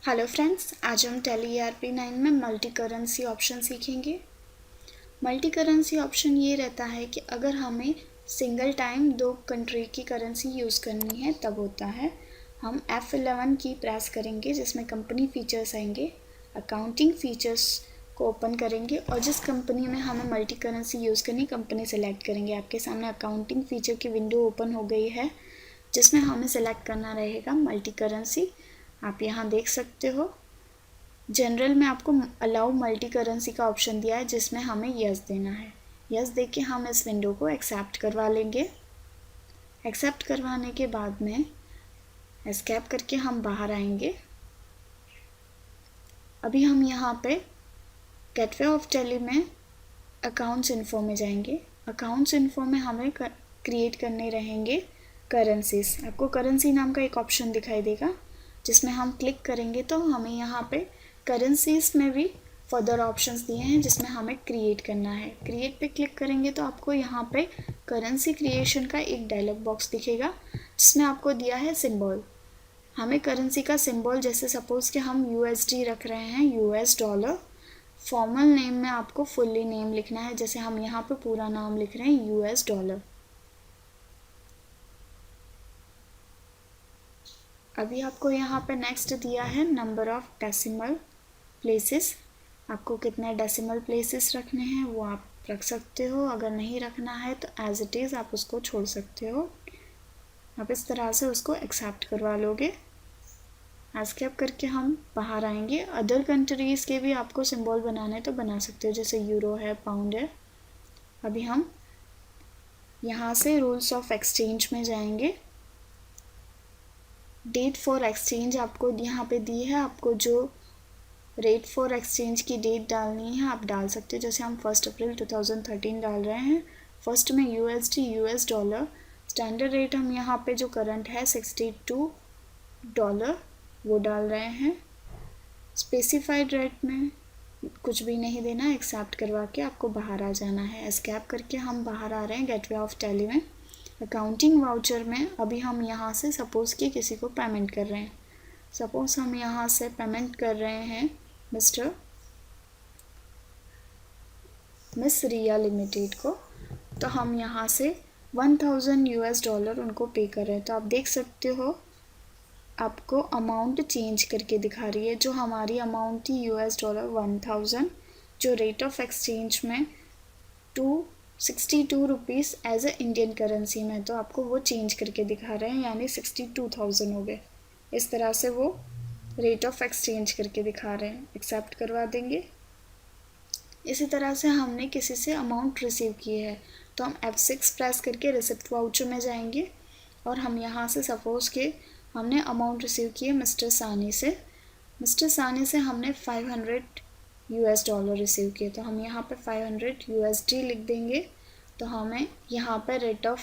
Hello friends, आज हम tally ERP9 में मल्टी करेंसी ऑप्शन सीखेंगे। मल्टी करेंसी ऑप्शन ये रहता है कि अगर हमें सिंगल टाइम दो कंट्री की करेंसी यूज़ करनी है तब होता है। हम F11 की प्रेस करेंगे जिसमें कंपनी फीचर्स आएंगे, अकाउंटिंग फीचर्स को ओपन करेंगे और जिस कंपनी में हमें मल्टी करेंसी यूज़ करनी कंपनी सेलेक्ट करेंगे। आपके सामने अकाउंटिंग फीचर की विंडो ओपन हो गई है जिसमें हमें सेलेक्ट करना रहेगा मल्टी करेंसी। आप यहाँ देख सकते हो जनरल में आपको अलाउ मल्टी करेंसी का ऑप्शन दिया है जिसमें हमें यस देना है। यस दे के हम इस विंडो को एक्सेप्ट करवा लेंगे। एक्सेप्ट करवाने के बाद में एस्केप करके हम बाहर आएंगे। अभी हम यहाँ पे गेटवे ऑफ टैली में अकाउंट्स इन्फो में जाएंगे। अकाउंट्स इन्फो में हमें क्रिएट करने रहेंगे करेंसीज। आपको करेंसी नाम का एक ऑप्शन दिखाई देगा जिसमें हम क्लिक करेंगे तो हमें यहाँ पे करेंसीज में भी फर्दर ऑप्शंस दिए हैं जिसमें हमें क्रिएट करना है। क्रिएट पे क्लिक करेंगे तो आपको यहाँ पे करेंसी क्रिएशन का एक डायलॉग बॉक्स दिखेगा जिसमें आपको दिया है सिंबल। हमें करेंसी का सिंबल जैसे सपोज कि हम USD रख रहे हैं, US डॉलर। फॉर्मल नेम में आपको फुल्ली नेम लिखना है, जैसे हम यहाँ पे पूरा नाम लिख रहे हैं US डॉलर। अभी आपको यहाँ पे नेक्स्ट दिया है नंबर ऑफ डेसिमल प्लेसेस। आपको कितने डेसिमल प्लेसेस रखने हैं वो आप रख सकते हो। अगर नहीं रखना है तो एज इट इज़ आप उसको छोड़ सकते हो। आप इस तरह से उसको एक्सेप्ट करवा लोगे। एस्केप करके हम बाहर आएंगे। अदर कंट्रीज़ के भी आपको सिंबल बनाने तो बना सकते हो, जैसे यूरो है, पाउंड है। अभी हम यहाँ से रूल्स ऑफ एक्सचेंज में जाएंगे। डेट फॉर एक्सचेंज आपको यहाँ पे दी है। आपको जो रेट फॉर एक्सचेंज की डेट डालनी है आप डाल सकते हो, जैसे हम 1 अप्रैल 2013 डाल रहे हैं। फर्स्ट में USD US dollar. Standard rate हम यहाँ पे जो करंट है $62 वो डाल रहे हैं। स्पेसिफाइड रेट में कुछ भी नहीं देना, एक्सेप्ट करवा के आपको बाहर आ जाना है। एस्केप करके हम बाहर आ रहे हैं गेटवे ऑफ टैली में। अकाउंटिंग वाउचर में अभी हम यहाँ से सपोज़ कि किसी को पेमेंट कर रहे हैं। सपोज़ हम यहाँ से पेमेंट कर रहे हैं मिस रिया लिमिटेड को, तो हम यहाँ से 1000 US डॉलर उनको पे कर रहे हैं। तो आप देख सकते हो आपको अमाउंट चेंज करके दिखा रही है। जो हमारी अमाउंट थी US डॉलर 1000, जो रेट ऑफ एक्सचेंज में 262 rupees as a Indian currency में, तो आपको वो चेंज करके दिखा रहे हैं, यानी 62,000 हो गए। इस तरह से वो रेट ऑफ एक्सचेंज करके दिखा रहे हैं। एक्सेप्ट करवा देंगे। इसी तरह से हमने किसी से अमाउंट रिसीव की है तो हम F6 प्रेस करके रिसिप्ट वाउचर में जाएंगे और हम यहाँ से सपोज़ के हमने अमाउंट रिसीव की है मिस्टर सानी से हमने 500 US डॉलर रिसीव किए, तो हम यहाँ पे 500 USD लिख देंगे। तो हमें यहाँ पे रेट ऑफ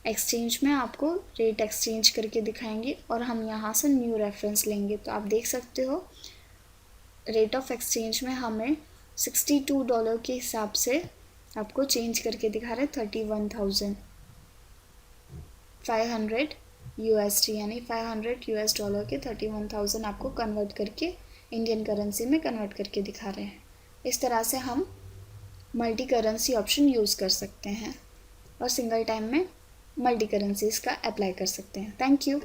एक्सचेंज में आपको रेट एक्सचेंज करके दिखाएंगे और हम यहाँ से न्यू रेफरेंस लेंगे। तो आप देख सकते हो रेट ऑफ एक्सचेंज में हमें $62 के हिसाब से आपको चेंज करके दिखा रहे 31,500 USD, यानी 500 US डॉलर के 31,000 आपको कन्वर्ट करके इंडियन करेंसी में कन्वर्ट करके दिखा रहे हैं। इस तरह से हम मल्टी करेंसी ऑप्शन यूज़ कर सकते हैं और सिंगल टाइम में मल्टी करेंसीज़ का अप्लाई कर सकते हैं। Thank you.